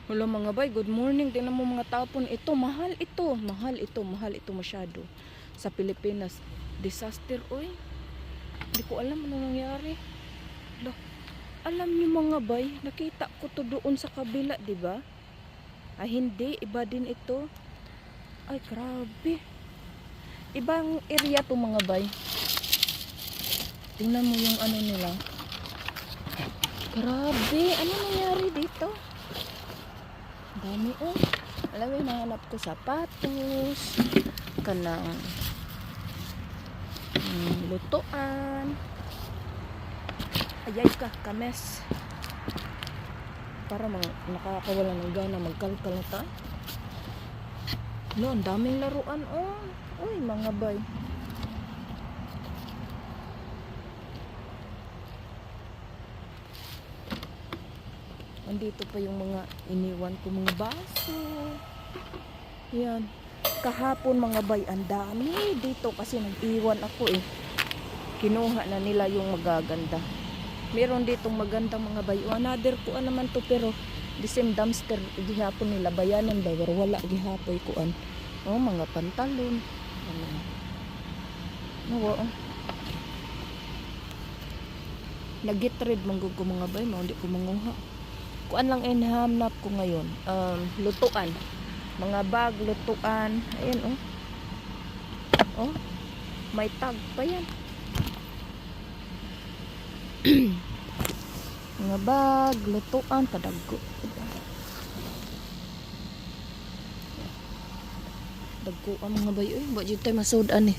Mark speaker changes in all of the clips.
Speaker 1: Hello mga bay, good morning. Tingnan mo mga tapon. Ito, mahal ito. Mahal ito masyado. Sa Pilipinas, disaster, oy. Hindi ko alam ano nangyari. Alam niyo mga bay, nakita ko to doon sa kabila, di ba? Ay hindi, iba din ito. Ay grabe. Ibang area to mga bay. Tingnan mo yung ano nila. Grabe, ano nangyari dito? Dami oh. Alam mo, nahanap ko sapatos, kanang lutuan. Ayay ka, kames. Para nakakawala ng gana, magkalkal na tayo. No, ang daming laruan oh. Uy, mga bay. Andito pa yung mga iniwan ko mga baso. Yan. Kahapon mga bay, ang dami dito kasi nag-iwan ako eh. Kinuha na nila yung magaganda. Meron ditong magandang mga bay. Another kuan naman to pero the same dumpster gihapon nila bayanan ba wala gihapoy kuan. Oh, mga pantalon. Ano. Nawa oh. Nagitred manggug ko mga bay, mao di ko manguha. Kuan lang inhanap ko ngayon. Lutuan. Mga bag, lutuan. Ayan oh. Oh. May tag pa yan. Mga bag, lutuan, padagko. Dagko ang mga bayo. Ba jud tay masudan eh.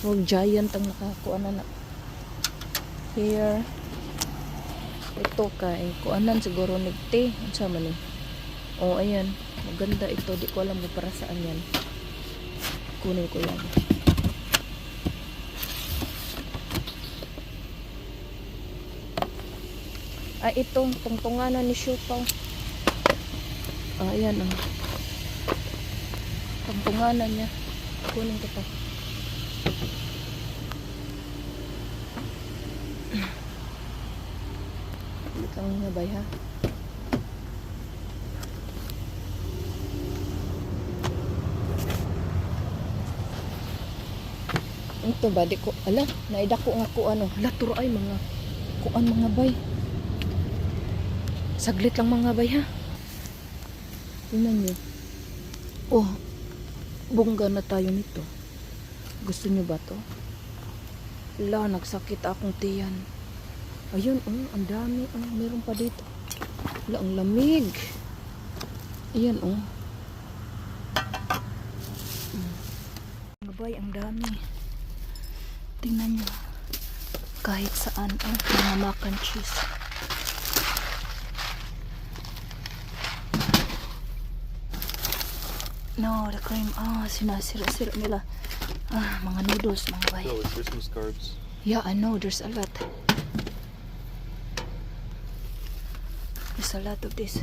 Speaker 1: Wag giant ang nakakuan na. Here. Ito kay kuanan siguro nigte unsa man ni. Oh ayan, maganda ito, di ko alam kung para saan yan. Kunin ko yan. Ay ito, tungtunganan ni Shupaw. Ayan oh. Tungtunganan niya. Kunin ko to. Lang nga bay ha. Ito ba di ko ala naida ko nga ko ano laturo ay mga kuan mga bay. Saglit lang mga bay ha. Tingnan niyo. Oh. Bongga na tayo nito. Gusto niyo ba to? Ala nagsakit akong tiyan. Ayun, oh, ang dami. Oh, meron pa dito. Wala, ang lamig. Ayan, oh. Mabay, ang dami. Tingnan nyo. Kahit saan, oh, mga mac and cheese. No, the cream. Sinasira-sira nila. Mga noodles, mga bay.
Speaker 2: No, it's Christmas carbs.
Speaker 1: Yeah, I know. There's a lot. There's a lot of this.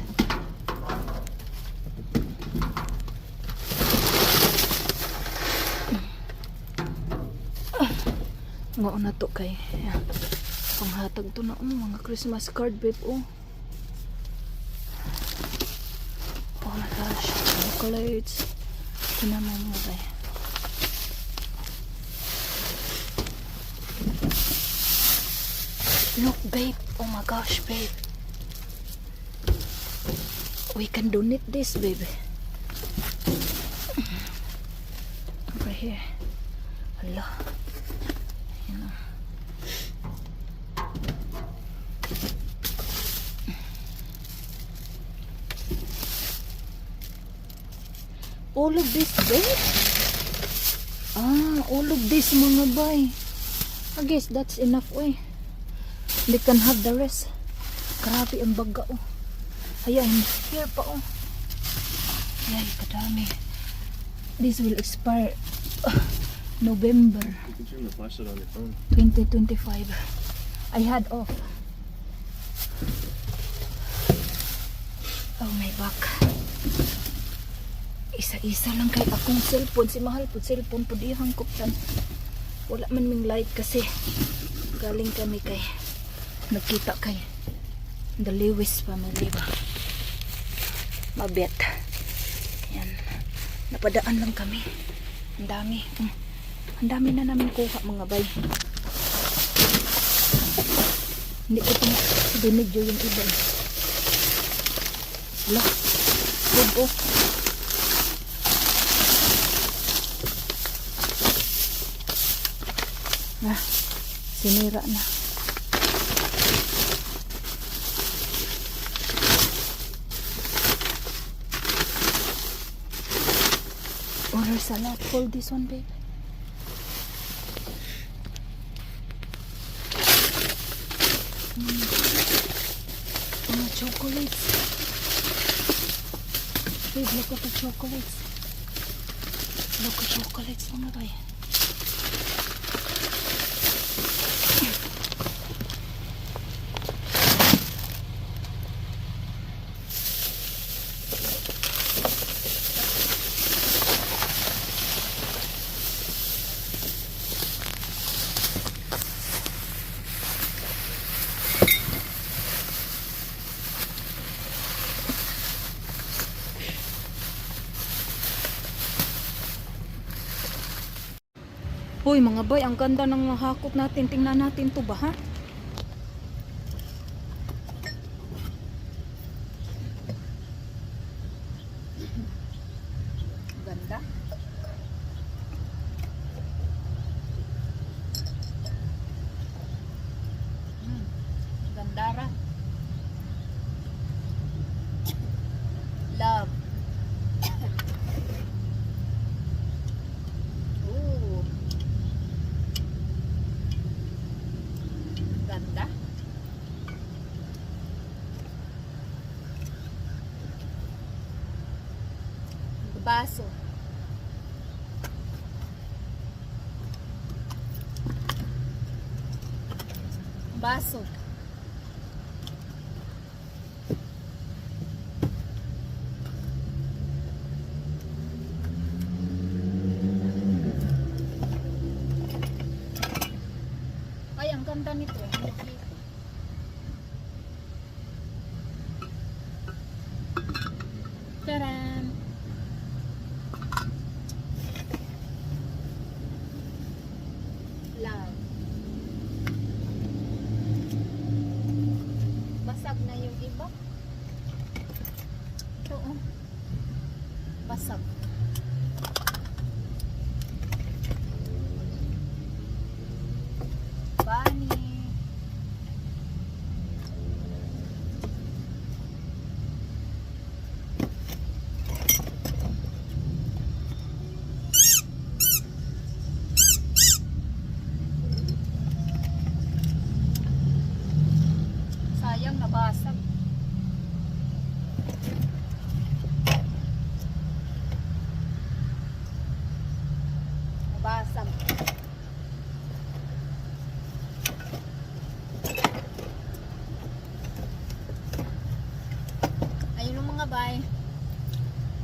Speaker 1: Ngao na to kay. Yeah. Panghatag to na mga Christmas card babe oh. Oh my gosh, chocolates. Tinaman mo ba? Look babe, oh my gosh babe. We can donate this, baby. Over here. Hello. You know. All of this, babe? All of this, mga bay. I guess that's enough, way. They can have the rest. Grabe ang baga, oh. Ayan, here pa oh. Ayan, kadami. This will expire November.
Speaker 2: You can turn the flashlight on your phone.
Speaker 1: 2025. I had off. Oh my back. Isa-isa lang kay akong cellphone. Si mahal po cellphone po dihang kuptan. Wala man ming light kasi galing kami kay Nagkita kay the Lewis family ba. Mabet. Yan. Napadaan lang kami. Ang dami. Ang dami na namin kuha mga bay. Hindi ko pa binidyo yung iba. Wala. Good oh. Ah, sinira na. Order salad. Hold this one, babe. Mga chocolates. Babe, look at the chocolates. Look at chocolates, mga bay. Hoy mga bay, ang ganda ng hakot natin. Tingnan natin to ba ha? Ganda. Gandara. Love. Ooh. Ganda. Baso. Baso. Ay, ang ganda nito. Taran! Love. Basag na yung iba. Ito oh. Basag. Bunny. Sayang nabasag. Nabasag. Ayun ang mga bay.